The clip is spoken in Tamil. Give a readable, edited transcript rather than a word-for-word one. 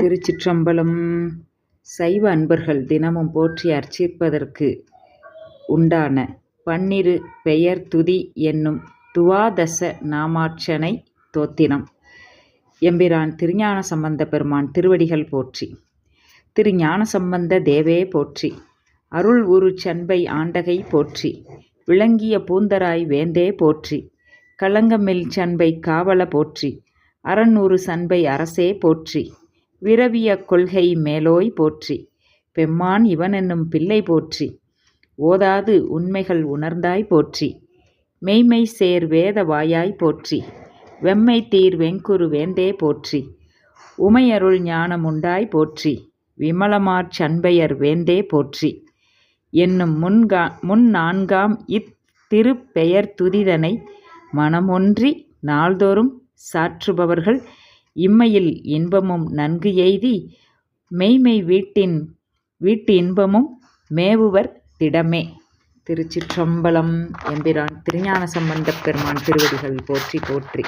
திருச்சிற்றம்பலம். சைவ அன்பர்கள் தினமும் போற்றி அர்ச்சிப்பதற்கு உண்டான 12 பெயர் துதி என்னும் துவாதச நாமார்ச்சனை தோத்திரம். எம்பிரான் திருஞான சம்பந்த பெருமான் திருவடிகள் போற்றி. திருஞான சம்பந்த தேவே போற்றி. அருள் உரு சண்பை ஆண்டகை போற்றி. விளங்கிய பூந்தராய் வேந்தே போற்றி. களங்கமில் சண்பை காவல போற்றி. அரண்உரு சண்பை அரசே போற்றி. விரவிய கொள்கை மேலோய் போற்றி. பெம்மான் இவனென்னும் பிள்ளை போற்றி. ஓதாது உண்மைகள் உணர்ந்தாய் போற்றி. மெய்மை சேர் வேத வாயாய் போற்றி. வெம்மை தீர் வெங்குரு வேந்தே போற்றி. உமையருள் ஞானமுண்டாய் போற்றி. விமலமார் சண்பையர் வேந்தே போற்றி. என்னும் முன்4ஆம் இத்திருப்பெயர் துதிதனை மனமொன்றி நாள்தோறும் சாற்றுபவர்கள் இம்மையில் இன்பமும் நன்கு எய்தி மெய்மை வீட்டு இன்பமும் மேவுவர் திடமே. திருச்சிற்றம்பலம். எம்பிரான் திருஞான சம்பந்தப் பெருமான் திருவடிகள் போற்றி போற்றி.